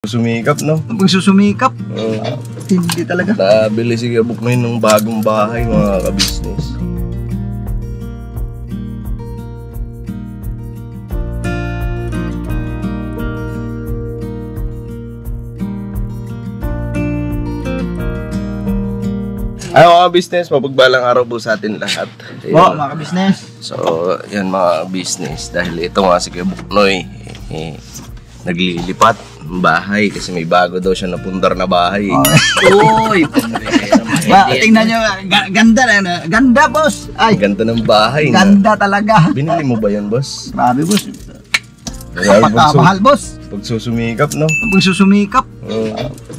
Sumikap, no? Pag susumikap, hindi talaga. Nabili si Gabok ngayon ng bagong bahay, mga kabisnes. Ay, mga business, mapagbalang araw po sa atin lahat. Oo, mga ka-business. So, yan mga business. Dahil ito nga si Buknoy, naglilipat ng bahay kasi may bago daw siya napundar na bahay. Uy! Tingnan nyo, ganda na. Ganda, boss. Ay, Ganda ng bahay. ganda talaga. Binili mo ba yan, boss? Grabe, boss. Kaya Mahal, boss. pagsusumikap, no? Pag susumikap,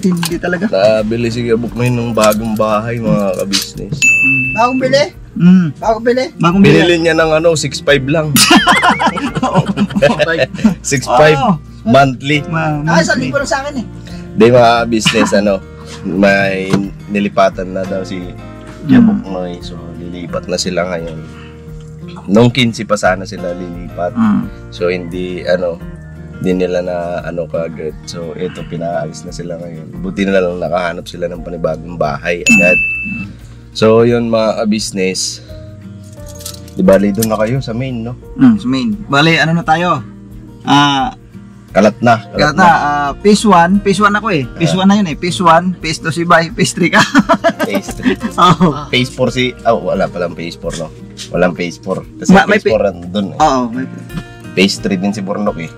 hindi talaga. Nabili si Gabok ngayon ng bagong bahay, mga kabisnes. Bagong bili? Bagong bili? Bagong bili. Binili niya ng 6.5 lang. 6.5 monthly. Sa libo lang sa akin eh. Di mga business, may nilipatan na daw si Gabok Noy. So, lilipat na sila ngayon. Nung 15 pa sana sila lilipat. So, hindi nila na kagad. So, ito, pinaalis na sila ngayon. Buti na lang nakahanap sila ng panibagong bahay agad. So, yun mga business. Di bali, doon na kayo sa main, no? Sa main. Bale, ano na tayo? Kalat na. Phase 1 ako eh. Phase 1 na yun eh. Phase 1, Phase 2 si Bay, Phase 3 ka. Phase 3. Oo. Phase 4 si... wala palang Phase 4, no? Walang Phase 4. Kasi May Phase 4 nandun eh. Oo. Phase 3 din si Bornok eh.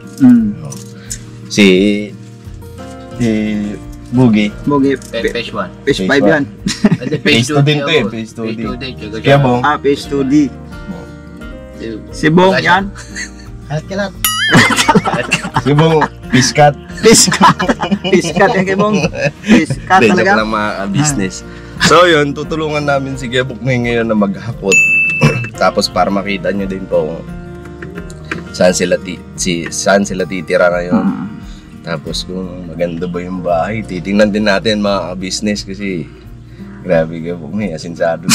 Si Bugi. Bogi. Phase 1. Phase 5 yan. Phase 2 din to eh. Phase 2D. Kaya Bong. Phase 2D. Si Bong yan. Kalat-kalat. Si Bong, Piskat. Piskat yan kay Bong. Piskat Joke talaga. lang mga business. So yun, tutulungan namin si Gebok ngayon na maghakot. Tapos para makita nyo din po saan sila titira ngayon. Tapos kung maganda ba yung bahay, titingnan din natin mga business kasi grabe Gebok may asinsado.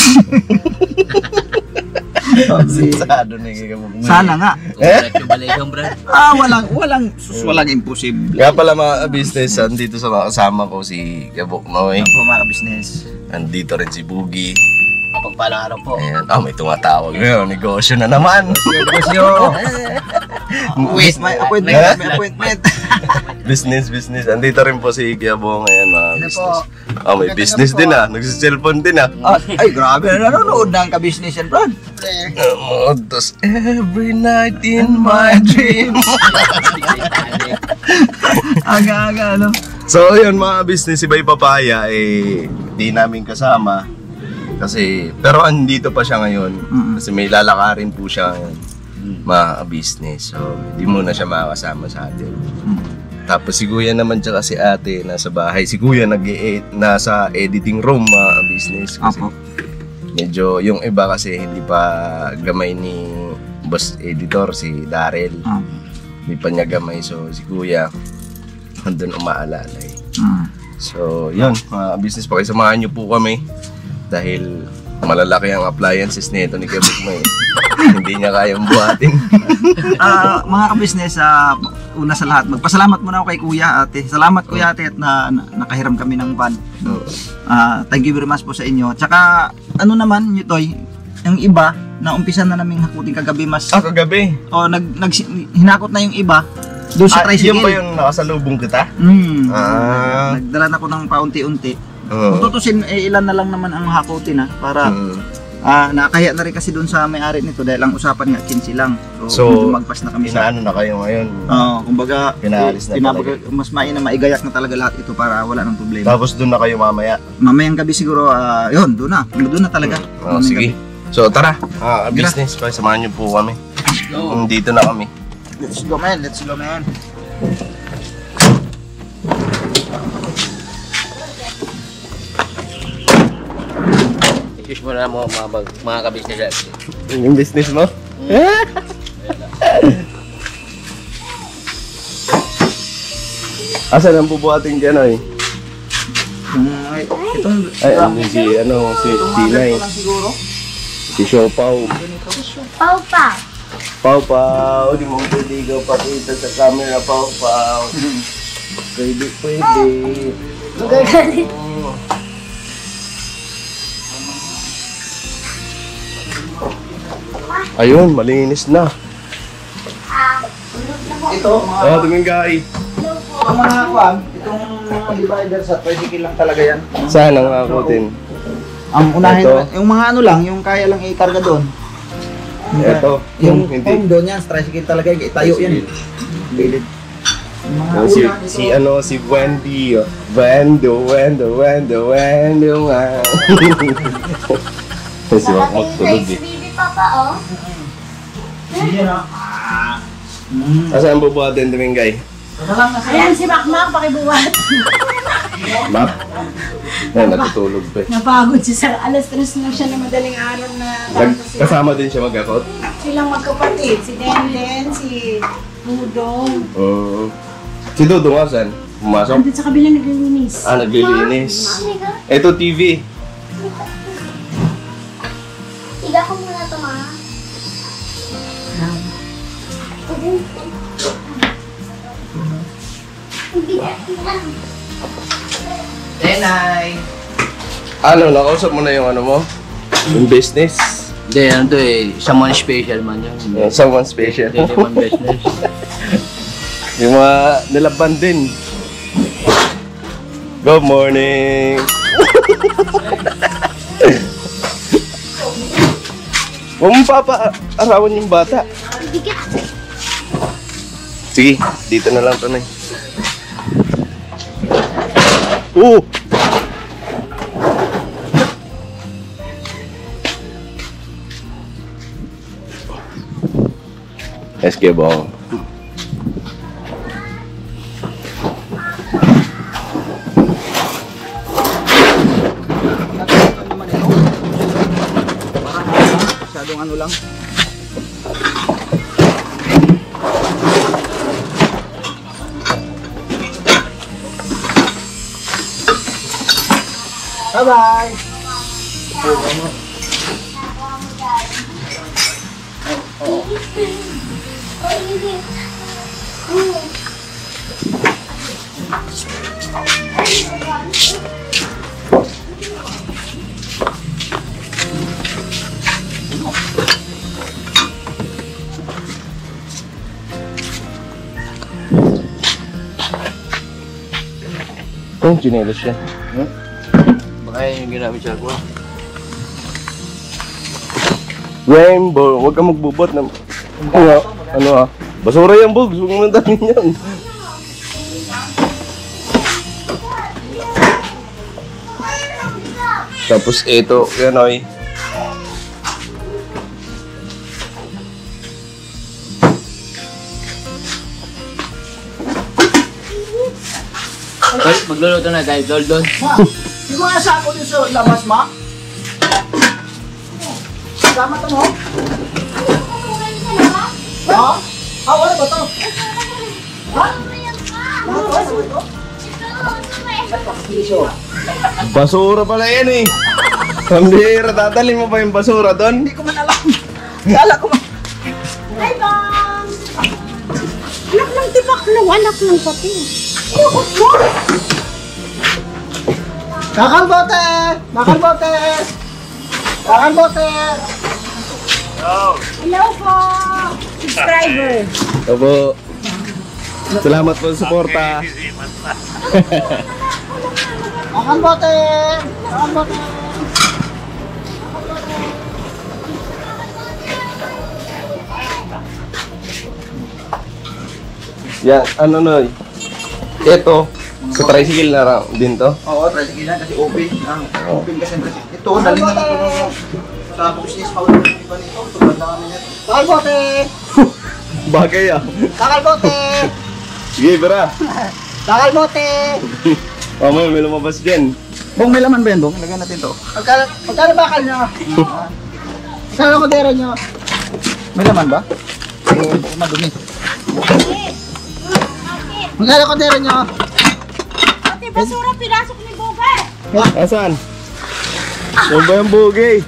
Asinsado na Gebok. Sana nga. Walang imposible. Kaya pala mga business, andito sa mga kasama ko si Gebok Noy. Ano po mga business? Andito rin si Bugi. Pagpalang araw po. Ayan. May tumatawag ngayon. Negosyo na naman. Negosyo. Wait, may appointment. Business. Andito rin po si Kiabong. Ayan mga business. May business din Nagsiselfone din Ay, grabe. Nanonood na ang ka-business yan, Brad. Tapos, every night in my dreams. Aga-aga, So, yun mga business. Si Bay Papaya, di namin kasama. Pero andito pa siya ngayon. Kasi may lalakarin po siya ngayon. Mga business. So, di muna siya makakasama sa atin. Tapos si Kuya naman tsaka si ate nasa bahay. Si Kuya nasa editing room mga business. Kasi medyo yung iba kasi hindi pa gamay ni boss editor, si Daryl. Hindi pa niya gamay. So, si Kuya andun umaalalay. So, yun. Mga business, pakisamahan niyo po kami. Dahil malalaki ang appliances nito ni Gebok mo Hindi niya kayang buhatin. Mga ka-business, una sa lahat, magpasalamat muna ako kay Kuya Ate. Salamat Kuya Ate at nakahiram kami ng van. Thank you very much po sa inyo. Tsaka ano naman, Toy, yung iba, na umpisa na naming hakutin kagabi mas... kagabi? Hinakot na yung iba. Doon sa tricycle. Yung ba yung nakasalubong kita? Nagdala na ko ng paunti-unti. Kung tutusin, ilan na lang naman ang hakutin para nakakaya na rin kasi doon sa may-ari nito dahil ang usapan nga 15 lang. So magpas na kami inaano na kayo ngayon. Kumbaga pinaalis na talaga. Mas mainam maigayak na talaga lahat ito para wala nang problema. Tapos doon na kayo mamaya? Mamayang gabi siguro, yun, doon na talaga. Sige. So tara, business, samahan niyo po kami. Dito na kami. Let's go man. Excuse mo na mga ka-business. Yung business mo? Asan ang bubuhatin ka na si Tinay. Si Siopaw. Pau. Di mo pwede ka pakita sa camera, Pau. Pwede. Magagalit. Ayun, malinis na. Ito, mga, Ah, tumingkay. mga kwan, itong mga divider sa tricycle lang talaga yan. Saan ang akutin? Ang unahin, Ito. yung mga ano lang, yung kaya lang ikarga doon. Ito, Yung hindi. home doon yan, sa tricycle talaga, itayo yan. Bilid. Yung mga Si, una, ito. si Wendy. Oh. Wendo nga. Si Wak magtulog eh. Baby papa, oh. Yan, ah. Asan bubuhatin tumingkay? Ito lang kasi. Ayan si Makmak, pakibuhat. Map? Yan, natutulog pa eh. Napagod siya sa alas 3 lang siya na madaling araw na Kasama din siya mag-akot? silang magkapatid. Si Denden, si Budong. Si Dodo nga saan? Pumasok? Andun sa kabila naglilinis. Ah, naglilinis. Ito TV. Higa ko muna ito, ma. Tenay! Ano, nakausap mo na yung ano mo? Yung business? Hindi, ano to eh. Someone special man yun. Someone special. Hindi man business. Yung mga nilaban din. Good morning! Huwag mo arawan yung bata. Sige, dito na lang to na. Eskebong. Masyadong ano lang. Bye-bye! Yung chinelas siya. Baka yun yung ginamit siya ko. Rainbow, huwag kang magbubot na... Ano ah? Basura yan, Bugs. Huwag mo nandanin yan. Tapos ito, yan oy. Ay, magluluto na tayo, Doldon. Ma, yung mga sako din sa labas, ma? Tama to, mo? Ha? Ah, wala ba to? Ha? Basura pala yan eh. Pambira, tatalin mo pa yung basura doon? Hindi ko man alam. Kala ko man. Hi, Bang! Anak ng tibaklo, anak ng pati. Kakalbote! Kakalbote! Kakalbote! Hello po! Subscriber! Opo. Salamat po sa suporta. Kakalbote! Kakalbote! Yan, ano Noy? Ito, sa tricycle na lang din to. Oo, tricycle na kasi open. Open kasi ang tricycle. Ito, dali na ito sa business house. Iba nito, tubad na kami nito. Kakalbote! Bagay ah. Kakalbote! Sige, bara. Kakalbote! Mamaya may lumabas dyan. Bong, may laman ba yan, Bong? Lagyan natin to. Magkano bakal nyo? Magkano kodera nyo? May laman ba? Oo, madumi. Magkano kodera nyo? Ate, basura, pinasok ni Boga! Asan? Yung ba yung bugay?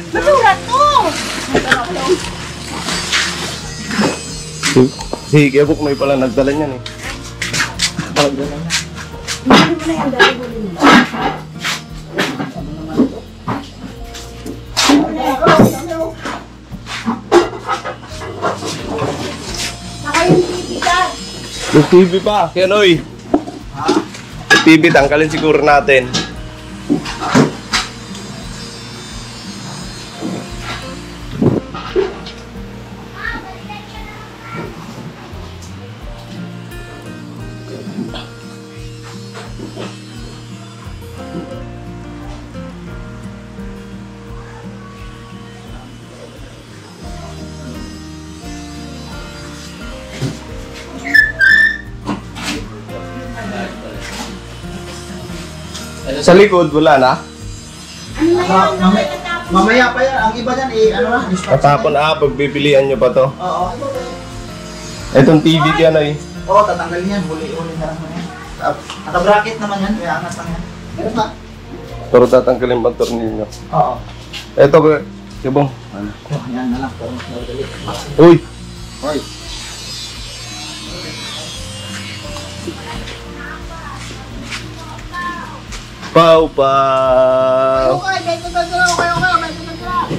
Basura to! Si Kebuk may pala nagdala niyan eh. Hindi mo na yan, dahil huli mo. Saka yung TV ka. Yung TV pa, Kenoy. TV, tanggalin siguro natin. Sa likod, wala na. Mamaya pa yan. Ang iba dyan, ano na? Matapon pagpipilian nyo pa to. Oo. Itong TV Kenoy. Oo, tatanggalin yan. Huli-huli na lang yan. Naka-bracket naman yan. Kaya angat lang yan. Pero pa? Pero tatanggalin ba tornilyo? Oo. Ito, Kibong. Oh, yan na lang. Pero mas madali. Uy! Hoy. Pau, pau! Okay, may tututuro. Okay, may tututuro.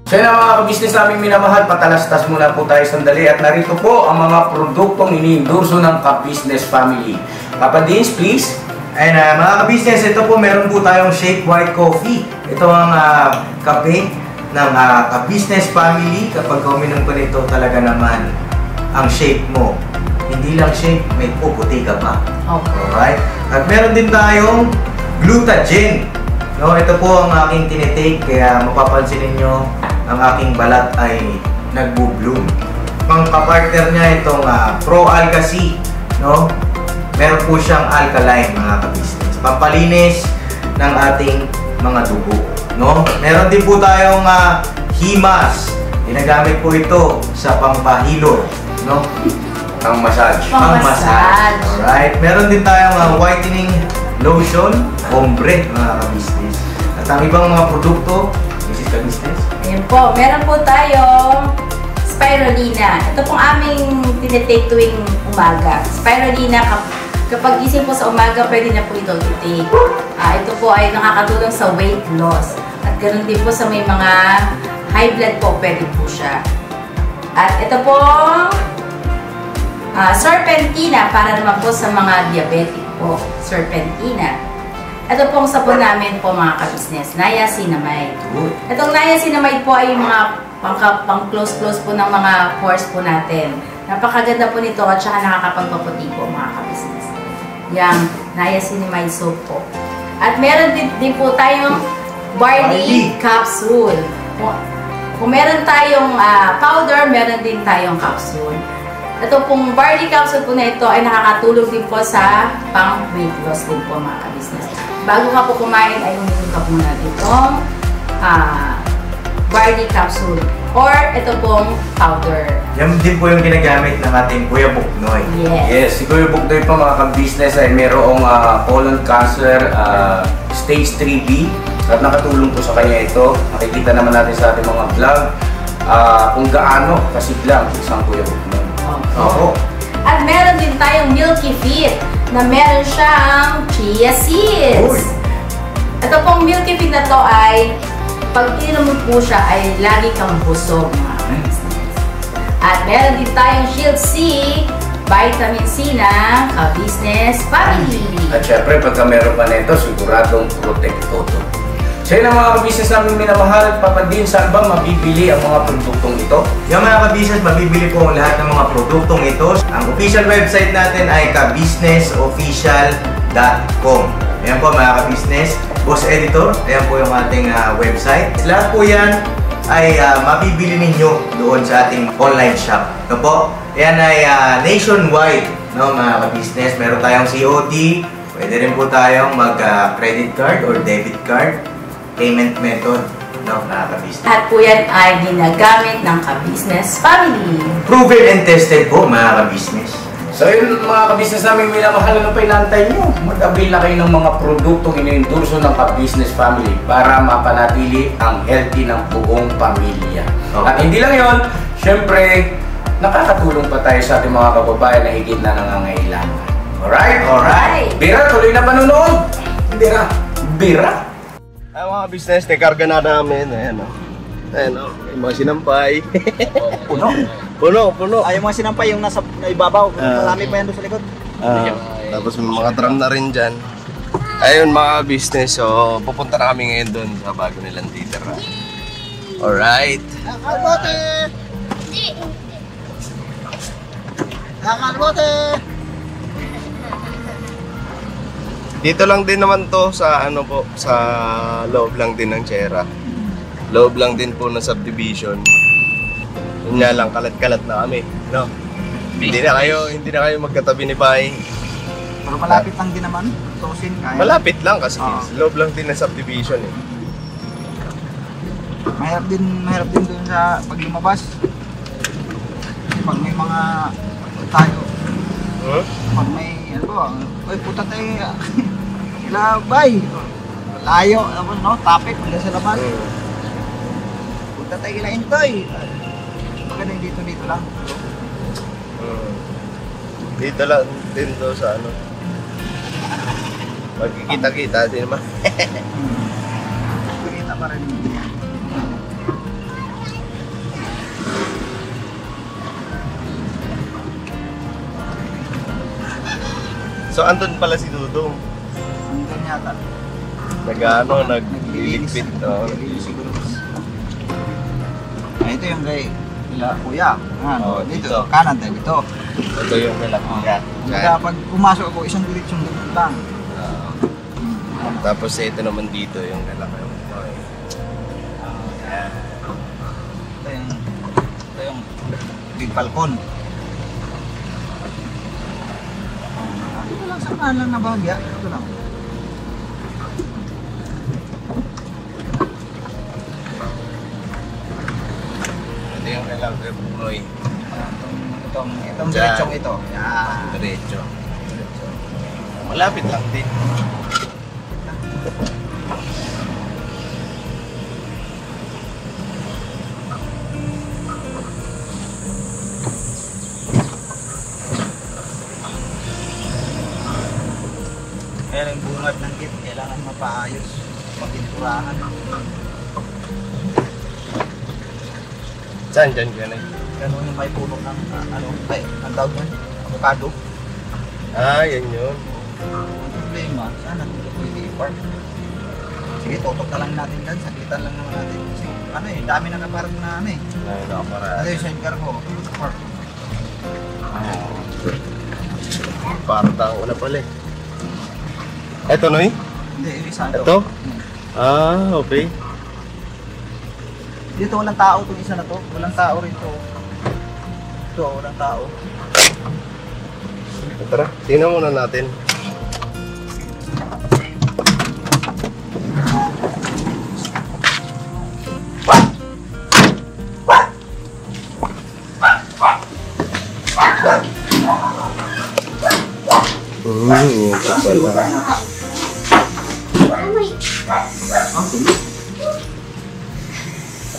So yun mga ka-business naming minamahal, patalastas muna po tayo sandali at narito po ang mga produktong ini-endorso ng ka-business family. Papa Dins, please. And mga ka-business, ito po meron po tayong Shake White Coffee. Ito ang kape ng ka-business family. Kapag uminom ko nito talaga naman ang shake mo. Hindi lang shake, may puputi ka pa. Okay. Alright? At meron din tayong Glutagen. No, ito po ang aking tinitake, kaya mapapansin ninyo ang aking balat ay nagbo-bloom. Pang kapartner niya itong Pro Alga C, no? Meron po siyang alkaline mga ka-business. Pampalinis ng ating mga dugo, no? Meron din po tayong Himas. Ginagamit po ito sa pampahilo, no? Pang-massage. Pang-massage. Alright. Meron din tayong whitening lotion, ombre mga ka-business. At ang ibang mga produkto, Mrs. Ka-business. Ayan po, meron po tayong spirulina. Ito pong aming tinitake tuwing umaga. Spirulina, kapag gising po sa umaga, pwede na po ito i-take. Ito po ay nakakatulong sa weight loss. At ganoon din po sa may mga high blood po, pwede po siya. At ito pong serpentina, para naman po sa mga diabetic po. Serpentina. Ito pong sabon namin po mga ka-business, niacinamide. Itong niacinamide po ay yung mga pang-close-close po ng mga pores po natin. Napakaganda po nito at saka nakakapagpaputi po mga ka-business. Yung niacinamide soap po. At meron din po tayong barley capsule. Kung meron tayong powder, meron din tayong capsule. Ito pong barley capsule po na ito ay nakakatulong din po sa pang-weight loss din po mga ka-business. Bago ka po kumain ay uminom ka muna itong barley capsule or ito pong powder. Yan din po yung ginagamit ng ating Kuya Buknoy. Yes. Yes, si Kuya Buknoy po mga ka-business ay mayroong colon cancer stage 3B at nakatulong po sa kanya ito. Nakikita naman natin sa ating mga vlog kung gaano kasiglang isang Kuya Buknoy. Opo. At meron din tayong Milky Fit na meron siyang chia seeds. Uy. Ito pong Milky Fit na to ay pag ininom mo po siya ay lagi kang busog mga ka-business. At meron din tayong Shield C, vitamin C ng ka-business family. At syempre, pagka meron pa nito, siguradong protecto to. So yun ang mga ka-business namin minamahal. Papa Din, saan ba mabibili ang mga produktong ito? Yung mga ka-business, mabibili po ang lahat ng mga produktong ito. Ang official website natin ay kabusinessofficial.com. Ayan po mga ka-business. Boss Editor, ayan po yung ating website. Lahat po yan ay mabibili ninyo doon sa ating online shop. Ito po, yan ay nationwide, no, mga ka-business. Meron tayong COD, pwede rin po tayong mag-credit card or debit card payment method, no, mga ka-business. At po yan ay ginagamit ng ka-business family. Proven and tested po, mga ka-business. So yun mga kabisnes namin, minamahal na pa inantay nyo. Mag-avail na kayo ng mga produktong iniendorso ng ka-business family para mapanatili ang healthy ng buong pamilya. At hindi lang yun, syempre, nakakatulong pa tayo sa ating mga kababayan na higit na nangangailangan. Alright? Alright. Bira, tuloy na panunood. Bira. Ay mga business, nakarga na namin. Ayan o. Ayan o, yung mga sinampay. Puno. Ay, yung mga sinampay, yung nasa ibabaw. Marami pa yan doon sa likod. Tapos may mga drum na rin dyan. Ayun mga business, so pupunta na kami ngayon doon sa bago nilang titira. Alright. Kalbote! Kalbote! Dito lang din naman to sa ano po, sa loob lang din ng Chera. Loob lang din po ng subdivision. Yun nga lang, kalat-kalat na kami, no? Hindi na kayo magkatabi ni Pai. Pero malapit lang din naman. Tosin, kaya. Malapit lang kasi loob lang din ng subdivision eh. Mahirap din doon sa pag lumabas. Kasi pag may mga tayo, pag may ano ba, oy puta tayo. Ilabay. Layo, tapos no, tapik mula sa labas. Punta tayo kila Intoy. Maganda yung dito lang. Dito lang din to sa ano. Magkikita-kita din naman. Kita pa rin. So andun pala si Dudong. Andun yata. Nagliligpit. Naglilinis siguro. Ito yung kay Kuya. Dito. Kanan tayo dito. Ito yung kailangan. Kaya pag pumasok ako, isang diretsyon lang. Tapos ito naman dito yung kailangan. Ito yung big balcon. Ito lang sa kanan na bahagya. Ito lang. Ito yung kailangan ko yung bunoy. Itong diretsong ito. Yan. Diretso. Malapit lang din. Kaya yung bungad ng kit, kailangan mapaayos, magpinturahan. Saan dyan ka na? Ganun yung may puno ng ang tawag nun, avocado. Yan yun. Ang problema, sana dito pwede i-park. Sige, tutok na lang natin dyan, sakitan lang naman natin. Kasi dami na kaparang na Ano yung sidecar ko, park. Parang tao na pala eh. Ito no eh? Hindi, isa Ito? Okay. Dito walang tao itong isa na to. Walang tao rin to. Ito, walang tao. Tara, tingnan muna natin.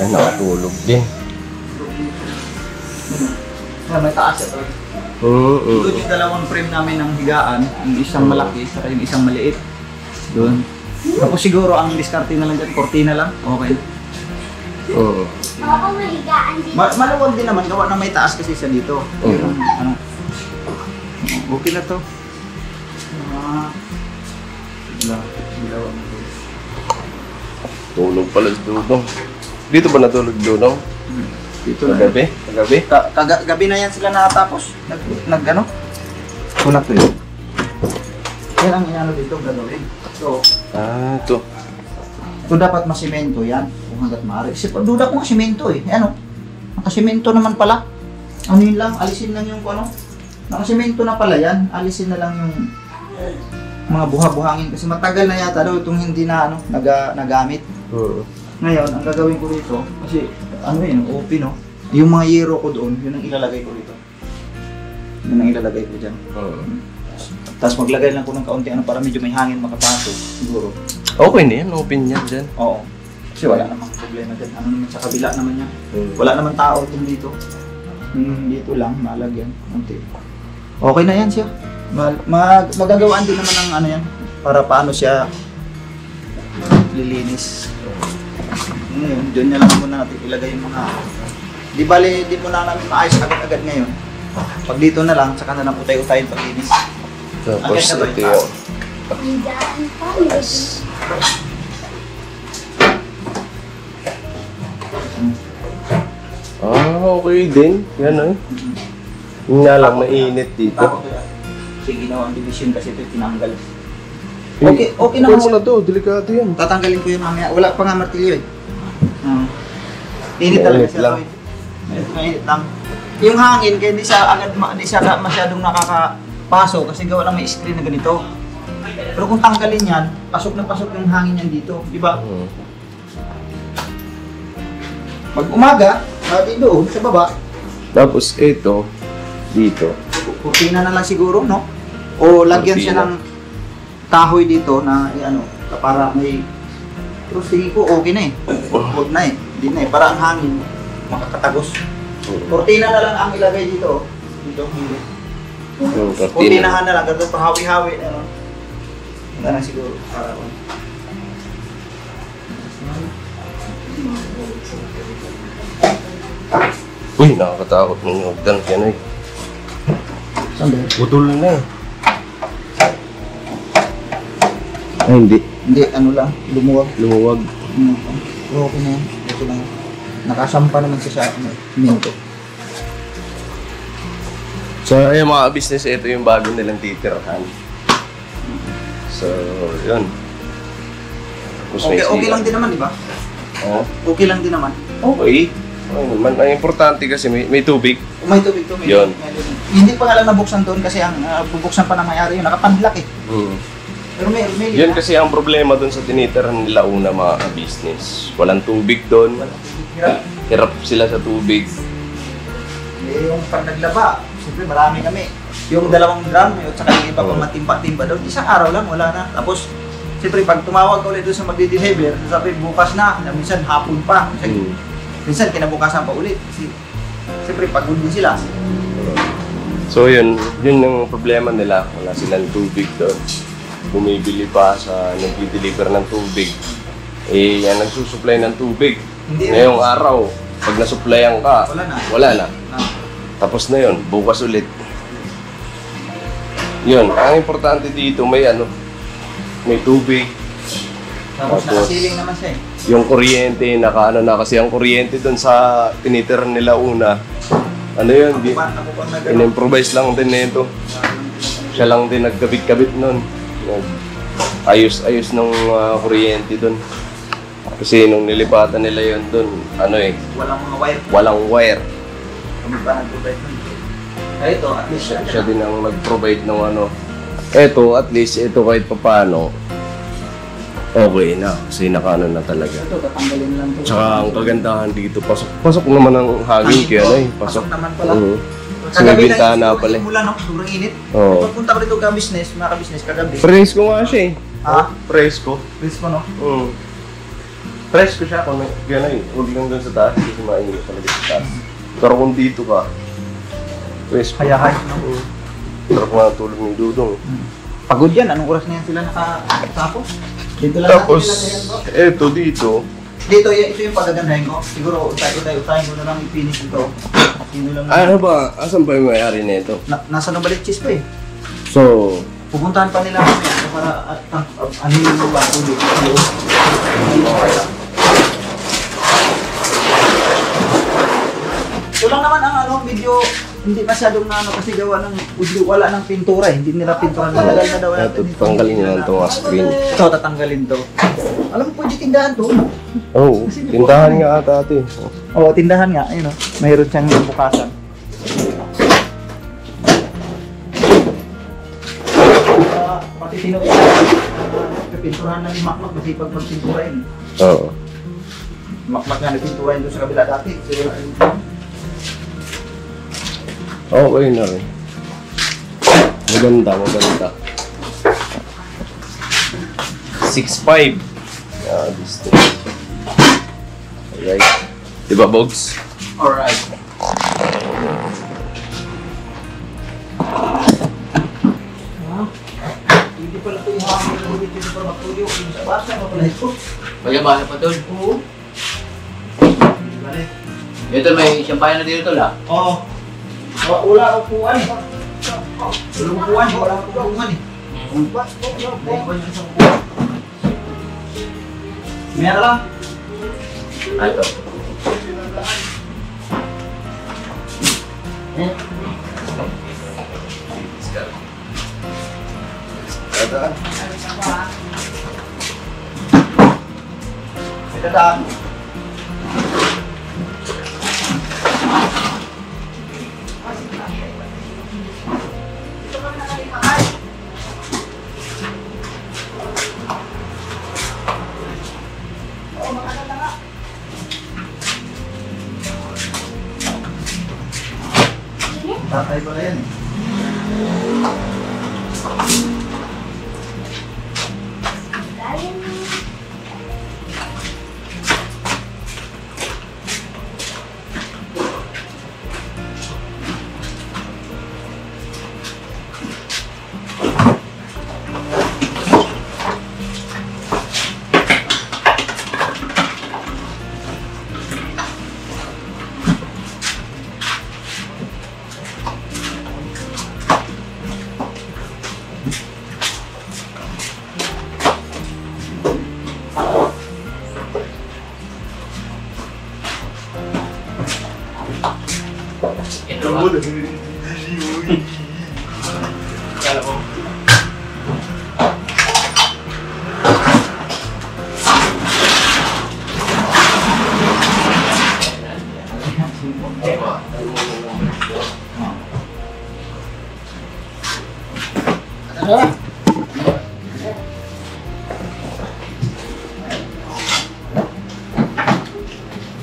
Ay, nakatulog din. May taas ito. Doon yung dalawang frame namin ng higaan, yung isang malaki, saka yung isang maliit. Doon. Tapos siguro ang diskarte na lang dyan, kortina lang, okay. Oo, mahigaan dito. Maluwag din naman, gawa na may taas kasi sa dito. Okay na to. Tulog pala si Dudong. Dito ba natulog Dudong? Dito na. Kagabi? Kagabi na yan sila nakatapos. Nag-ano? Tulak to yun. Yan ang inano dito gagawin. So, ito. ito dapat masimento yan. Kung hanggat maaari. Kasi duda ko nga simento eh. Ano? Nakasimento naman pala. Ano yun lang? Alisin lang yung ano? Nakasimento na pala yan. Alisin na lang yung mga buha-buhangin. Kasi matagal na yata daw itong hindi na nagamit. Ngayon, ang gagawin ko dito, kasi ano yun, OP no? Yung mga yero ko doon, yun ang ilalagay ko dito. Yun ang ilalagay ko dyan. Tapos maglagay lang ko ng kaunti para medyo may hangin makapasok siguro. Okay na yan, open yan dyan. Oo. Kasi wala namang problema dyan. Ano naman sa kabila naman yan. Wala naman tao dun dito. Dito lang, malagyan. Konti. Okay na yan siya. Magagawaan din naman ng ano yan. Para paano siya lilinis. Ngayon, dyan na lang muna natin ilagay yung mga... Di bali, di muna namin maayos agad-agad ngayon. Pag dito na lang, saka na lang utay-utayin paglinis. Tapos ito yung... Higaan pa, may okay din. Yan eh. Yun nga lang, mainit dito. Kasi ginawang division kasi ito tinanggal. Okay naman mo na to, delikado yan. Tatanggalin ko yun mamaya. Wala pa nga martilyo eh. Init talaga Mainit siya. lang. Mainit lang. Yung hangin, kaya hindi siya masyadong nakakapaso kasi gawa lang may screen na ganito. Pero kung tanggalin yan, pasok na pasok yung hangin yan dito. Diba? Pag umaga, doon sa baba. Tapos ito, dito. Kurtina na lang siguro, no? O lagyan siya ng kahoy dito na ano, para may... Pero sige ko, okay na eh. Huwag na eh. Hindi na eh. Para ang hangin makakatagos. Kurtina na lang ang ilagay dito. Dito, hindi. Kurtinahan na lang. Ganito pahawi-hawi. Ano? Wala na siguro. Para ko. Uy, nakakatakot ng hagdan. Yan eh. Saan ba? Putol na eh. Ay, hindi. Hindi, ano lang. Lumuwag. Lumuwag. Okay na yan. Okay na yan. Nakasampa naman siya sa minto. So, ayun mga business, ito yung bago nilang titirahan. So, yun. Tapos may Okay sila. lang din naman, di ba? Oo. Okay lang din naman. Okay. Ay, naman, ang importante kasi may tubig. May tubig to. Yun. Hindi pa nga lang nabuksan doon kasi ang bubuksan pa ng may-ari yun. Nakapanlak eh. Pero may Yun kasi ang problema doon sa tinitirahan nila una mga business. Walang tubig doon. Hirap sila sa tubig. Yung pag naglaba, siyempre marami kami. Yung 2 drum, at saka yung iba pa matimpa-timpa doon, isang araw lang, wala na. Tapos, siyempre pag tumawag ka ulit doon sa magdi-deliver, sabi bukas na, minsan hapon pa. Minsan kinabukasan pa ulit. Kasi, siyempre pagod din sila. So yun yung problema nila. Wala silang tubig doon. Bumibili pa sa nag-deliver ng tubig. Eh, yan nagsusupply ng tubig. Ngayong araw, pag nasupplyan ka, wala na. Tapos na yun, bukas ulit. Yun, ang importante dito may may tubig. Tapos nakasiling naman siya eh. Yung kuryente, nakaano na kasi ang kuryente doon sa tinitira nila una. Ano yun, in-improvise lang din nito. Siya lang din nagkabit-kabit nun. Ayos-ayos ng kuryente doon. Kasi nung nilipatan nila yun doon, Walang mga wire. walang wire. Kami pa nag-provide nun. Kaya ito, at least Siya din ang nag-provide ng Eto, at least, ito kahit papano, okay na. Kasi nakano na talaga. ito, tatanggalin lang ito. Tsaka ang kagandahan dito, pasok naman ang hangin kaya Pasok naman pala. Kasi may bintana pala. Mula, no? Sobrang init. Oo. Pagpunta ko dito ka-business, mga ka-business, kagabi. Presko nga siya eh. Ha? Presko. Please mo, no? Presko siya kung gano'n eh. Huwag lang doon sa taas kasi mainit talaga sa taas. Pero kung dito ka, presko. Hayahay. Pero kung natulog ng dudong. Pagod yan. Anong oras na yan sila nakatapos? Dito lang Tapos, eto dito. Dito, ito yung pagagandahin ko. Siguro, utayin ko na lang i-finish ito. Sino lang Ano ba? Asan ba yung may-ari na ito? nasa Novaliches pa eh. So, Pupuntahan pa nila kami para ano yung lupa, tubig. Ito lang naman ang video, hindi masyadong kasi gawa ng wala ng pintura eh. Hindi nila pintura. Nalagal na daw ito, tanggalin nyo lang itong screen. Ito, tatanggalin to. Alam mo, pwede tindahan to. Oo, tindahan nga ata ate. Oo, tindahan nga. Ayun o, mayroon siyang bukasan. Pati pinturahan na ni Makmak, masipag magpintura yun. Oo. Makmak nga nagpintura yun doon sa kabila dati. Okay na rin. Maganda, maganda. 6'5". Business. Alright. Diba, Bogs? Alright. Hindi pala ito yung hangin na ulit yung pagpapulyo. Sa basa pa pala ito. Baga-baga pa tol. Oo. Ito may isang bayan na dito tol ah. Oo. Wala upuan eh. Walang upuan, wala upuan eh. Naiwan yung isang upuan. Meron lang. Ito. Ito daan. Tatay pala yan eh.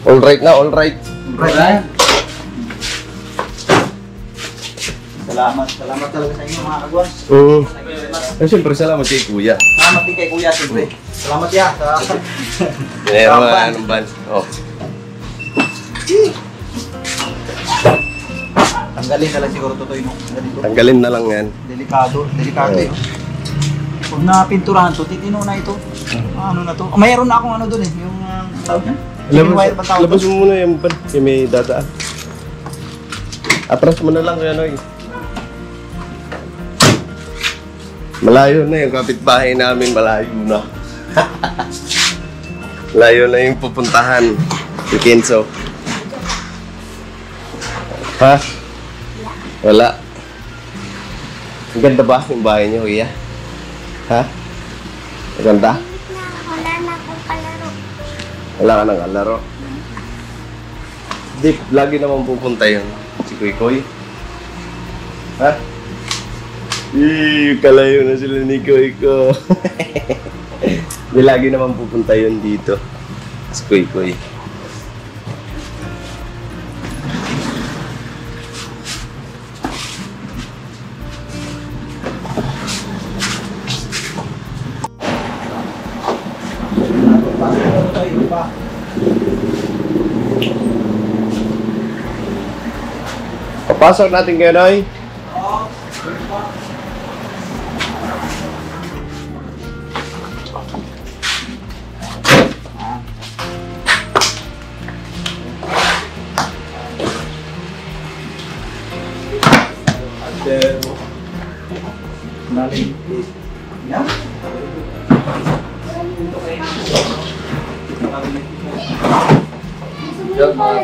Alright na, alright. Right. Salamat talaga sa inyo mga kagwas. Siyempre, salamat kay Kuya. Salamat din kay Kuya siyempre. Salamat ya sa Anong ban? Oh. tanggalin na lang siguro tutoy mo. Ganito. Tanggalin na lang yan. Delikado yun. Kung napinturahan to, titino na ito. Ano na to? Mayroon na akong ano doon eh, yung tawag niya. Chicken wire ba tawag Labas doon? mo muna yung ban. Kasi may dadaan. Atras mo na lang kaya Noy. Malayo na yung kapitbahay namin, malayo na. Malayo na yung pupuntahan. Si Kenzo. Ha? Wala. Ang ganda ba yung bahay niyo, Kuya? Ha? Ang ganda? Wala na akong kalaro. Wala ka nang alaro. Di, lagi naman pupunta yun. Si Kuy Kuy. Ha? Kalayo na sila ni Kuy ko. Di, lagi naman pupunta yun dito. Si Kuy Kuy. Papasok natin kayo, Noy.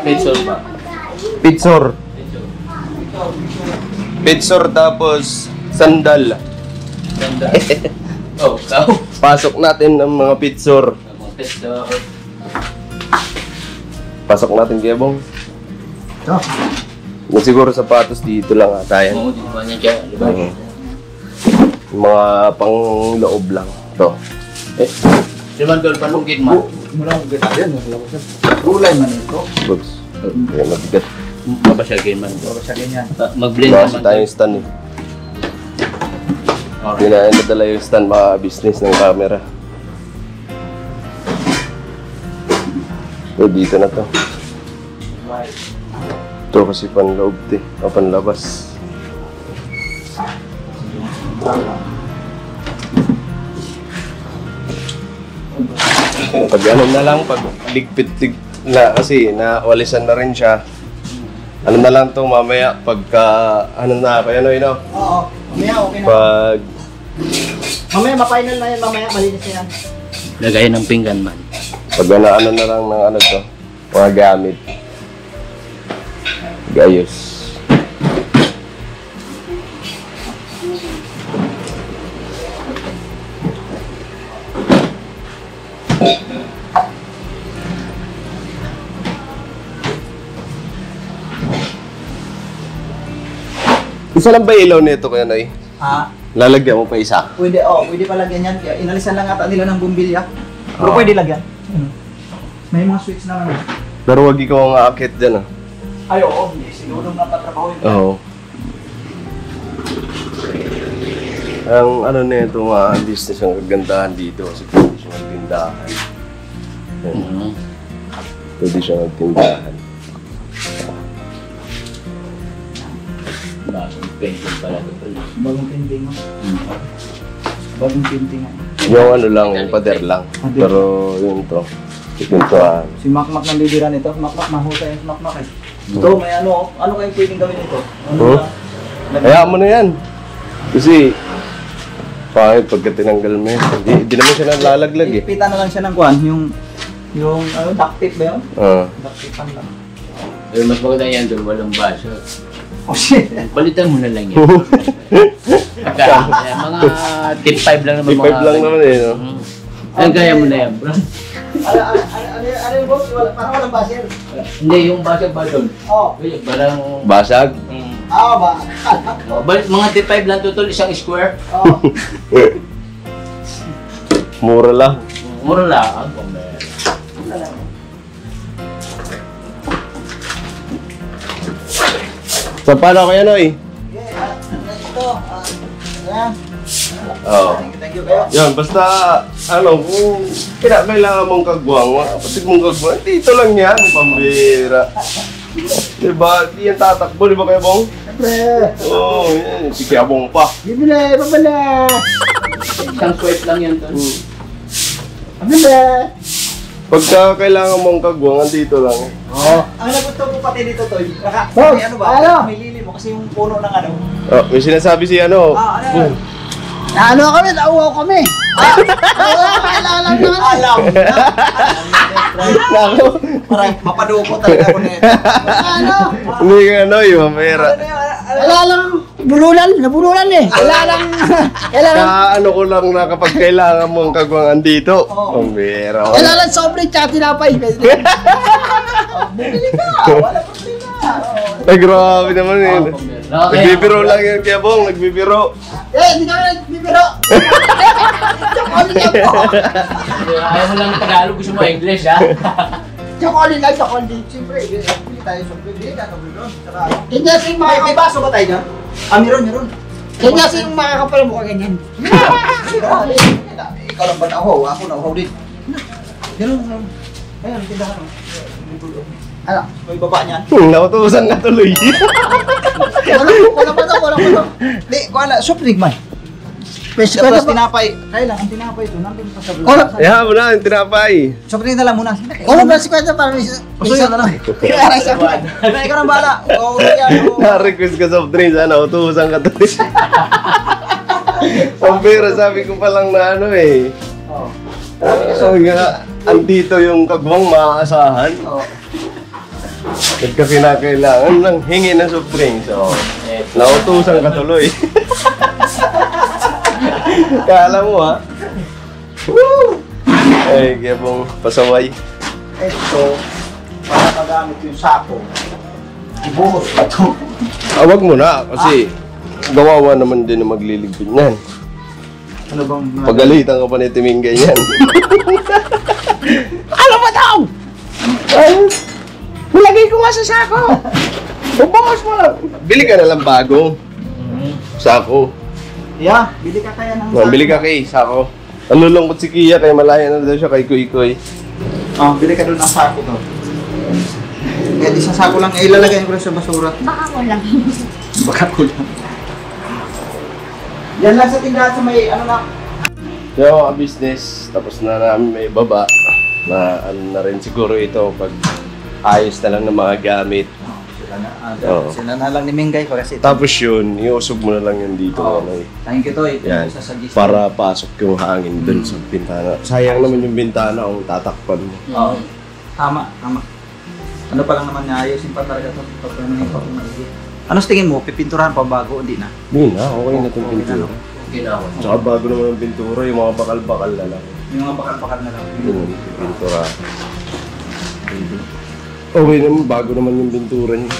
Pencil ba? Pitsor. Pitsor tapos sandal. Ganda. Oh, tao. Pasok natin ng mga pitsor. Mga pencil. Pasok natin kaya bong. Ito. Siguro sapatos dito lang ata yan. Oo, di ba niya dyan? Di ba? Mga pang loob lang. Ito. Di ba doon panunggit man? Marang ganda yan. Gulay man ito. Bugs. Ayan, mabigat. Mabasyagin man. Puro siya ganyan. Mag-blend Baka naman. tayong stand eh. Hindi na nadala yung stand mga business ng camera. So, dito na to. Ito kasi panloob o panlabas. Pag ano na lang, pag ligpit na kasi nawalisan na rin siya. Ano na lang to mamaya pagka ano na kaya no ino. Oo. Mamaya okay na. Pag Mamaya ma-final na yan. Mamaya malinis na yan. Lagay ng pinggan man. pag ano na lang ng ano to, mga gamit. Gayos. Isa lang ba ilaw nito kaya Noy? Ha? Lalagyan mo pa isa? Pwede, pwede pa lagyan yan. Kaya inalisan lang ata nila ng bumbilya. Pero Oo. pwede lagyan. May mga switch naman. Pero wag ikaw ang aakit dyan ah. Ay, oo. Hindi. Siguro napatrabaho yun. Oo. Ang ano na ito mga business ang kagandahan dito kasi pwede siya magtindahan. Yan. Pwede siya magtindahan. Bagong painting pala ito. Bagong painting mo. Bagong painting nga. Yung ano lang, yung pader lang. Pero yun to. Ipintuhan. Si Makmak ng lidiran ito. Makmak, mahusay yung Makmak eh. Ito, may ano kayong pwedeng gawin ito? Huh? Hayaan mo na yan. Kasi, pangit pagka tinanggal mo yun. Hindi naman siya nalalaglag eh. Ipita na lang siya ng kuhan. Yung duct tape ba yun? Duct tape lang. Pero mas maganda yan doon, walang baso. Oh shit! Palitan mo na lang yan. Mga tip 5 lang naman. Tip 5 lang naman eh, no? Ang kaya mo na yan, bro. Ano yung boss? Parang walang basher. Hindi, yung basag ba doon? Oo. Parang... Basag? Ba? Mga tip 5 lang tutol, isang square. Oo. Mura lang. Mura lang. So, paano kaya Noy? Ito. Ayan. Oo. Thank you kayo. Yan, basta, ano, kung kailangan mong kagwang, kapatid mong kagwang, dito lang yan, pambira. Diba? Di yan tatakbo, di ba kayo, Bong? Siyempre. Oo, yan, si Kiabong pa. Bibili, babala. Isang swipe lang yan doon. Bibili. Pagka kailangan mong kagwang, andito lang. Oo. Ang nagusto ko pati dito, Toy. May ano ba? May lili mo kasi yung puno ng ano. Oh, may sinasabi si ano. Ano? Ano kami? Nauwaw kami. Alam naman. Alam. Nako. Parang mapaduko talaga ako na ito. Ano? Hindi ka Noy, mamera. Wala lang. Nabululan eh. Wala lang. Ano ko lang na kapag kailangan mong kagwang andito. Pambira. Wala lang sobre tsaka tinapay. Bumili ka. Wala problema. Ay, grabe naman yun. Nagbibiro lang yan, Kiabong. Nagbibiro. Hindi kami nagbibiro. Chocolate lang po. Ayaw mo lang ng Tagalog, gusto mo English, ha? Chocolate lang, chocolate. Siyempre, bili tayo sa bili ka ng doon. Kanya kasi yung May baso ba tayo dyan? Meron. Kanya kasi yung makakapal mo ganyan. Ikaw lang ba nauhaw? Ako nauhaw din. Ganun. Ayan, tindahan mo. Ano? May baba niyan. Nautusan ka tuloy. Wala pa to. Di, wala. Soft drink man. Pwede Tapos tinapay. Kailan? Ang tinapay ito. Nandun pa sa vlog. Iha mo na, yung tinapay. Soft drink na lang muna. ba si Kwenta para may Pasuyo na lang. Ikaw nang bahala. Oo, yan. Na-request ka soft drinks, nautusan ka tuloy. Pambira, sabi ko pa lang na ano eh. Sabi nga, andito yung kagwang maaasahan. Pagka kinakailangan ng hingi ng soft drinks, nautusan ka tuloy. Kala mo ha? Woo! Ay, kaya pong pasaway. Ito, para magamit yung sako. Ibuhos pa ito. Wag mo na, kasi gawawa naman din na magliligpit niyan. Ano bang... Pagalitan ka pa ni Timing ganyan. Ano ba daw? Nilagay ko nga sa sako. Bubukas mo lang. Bili ka na lang bago. Sako. Yeah, bili ka kaya ng Bili ka kay sako. Ano lungkot si Kia kay malaya na daw siya kay Kuy Kuy. Oh, bili ka doon ng sako to. Kaya di sa sako lang, ilalagay ko lang sa basura. Baka ko lang. Baka kulang. Yan lang sa tindahan sa may ano na. Yung business, tapos na namin may baba. Na ano na rin siguro ito pag ayos na lang ng mga gamit. Sila na lang ni Mingay kasi ito. Tapos yun, iusog mo na lang yun dito. Ano, Thank you to. Ito yan, sa suggest. para pasok yung hangin dun sa bintana. Sayang naman yung bintana kung tatakpan mo. Oo. Tama. Ano pa lang naman niya, ayusin pa talaga ito. Ano sa tingin mo? Pipinturahan pa bago? Hindi na. Hindi na, okay na itong pintura. Ginawa. Tsaka bago naman ang pintura, yung mga bakal-bakal na lang. Yung mga bakal-bakal na lang. Yung pintura. Okay naman, bago naman yung pintura niya.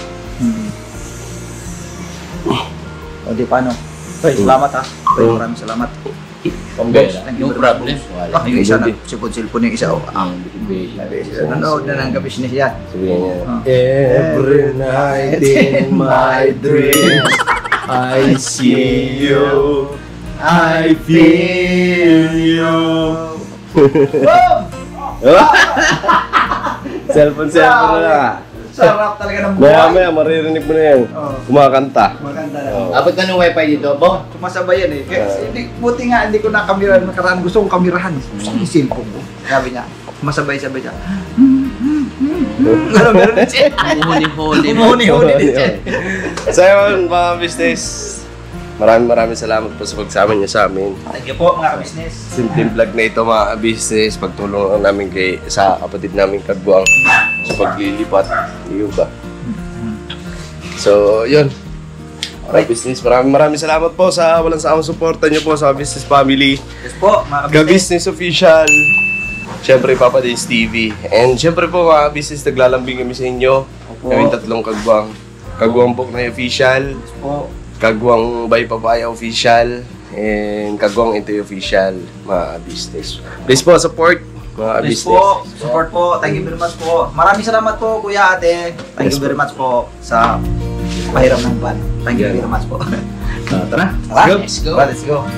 O di paano? Salamat ha. Maraming salamat. Pambela. No problem. Yung isa na, sipon-silpon yung isa. Nanonood na ng business yan. Sabihin niya, every night in my dream, I see you, I feel you. Cellphone na lang. Sarap talaga ng buhay. Maya maririnig mo na yan. Kumakanta. Maganda na. Abot ka ng wifi dito, Bo? Sumasabay yan eh. Kaya, buti nga hindi ko nakamira nakaraan. Gusto kong kamirahan. Gusto kong cellphone ko. Sabi niya, sumasabay-sabay siya. Meron din siya. Umuhuni-huni din siya. So yun, mga business, maraming salamat po sa pagsama niyo sa amin. Thank you po mga business. Simpleng vlog na ito mga business, pagtulong lang namin sa kapatid namin Kagbuang sa paglilipat. Iyo ba? So, yun. Mga business, maraming salamat po sa walang sawang suporta niyo po sa business family. Yes po, mga business. Ka-business official. Siyempre, Papa Days TV. And siyempre po mga business, naglalambing kami sa inyo. Kami tatlong Kagbuang. Kagbuang Boknoy official. Yes po. Kagbuang Bay Papaya official. And Kagbuang Intoy official. Mga business. Please po, support mga Please business. po, support po. Thank you very much po. Maraming salamat po, Kuya Ate. Thank you very much po sa pahiram ng van. Thank you very much po. Tara, Let's go. Let's go.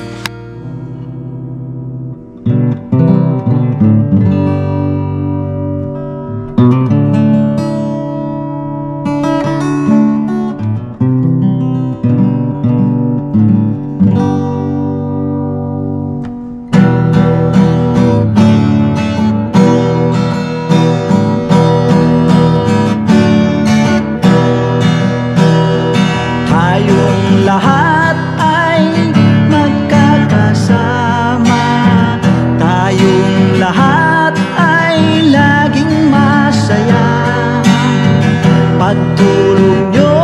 Pagtulong nyo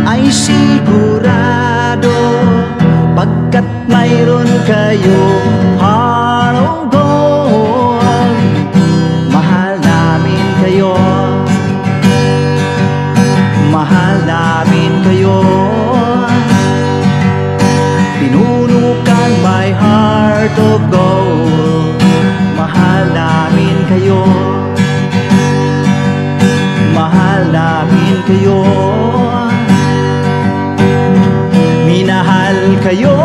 ay sigurado, pagkat mayroon kayong heart of gold. Mahal namin kayo, mahal namin kayo. Pinuno kang my heart of gold. Mahal namin kayo, mahal namin kayo. Minahal kayo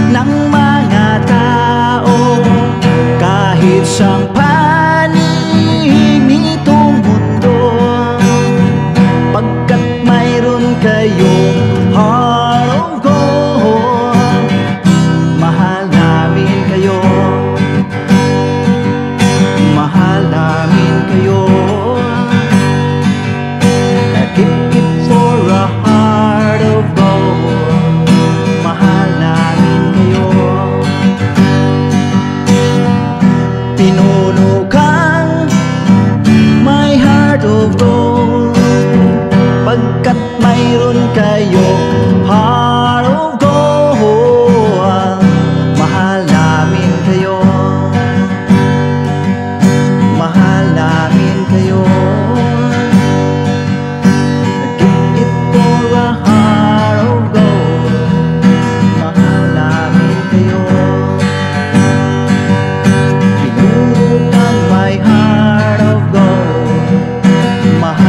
ng mga tao kahit sang panig nitong mundo, pagkat mayroon kayong heart of gold. Mahal namin kayo, mahal namin kayo. Keep it for a heart of gold. Mahal namin kayo. Pinuno kang my heart of gold, pagkat mayroon kayong heart of gold. Mahal namin kayo, mahal namin kayo. Mahal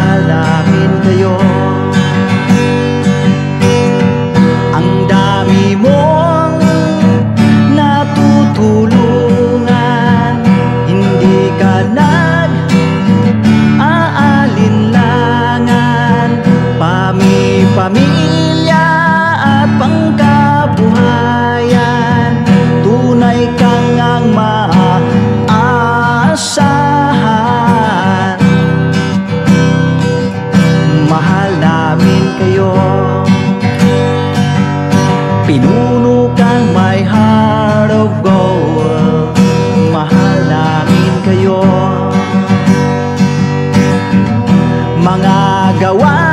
mga gawa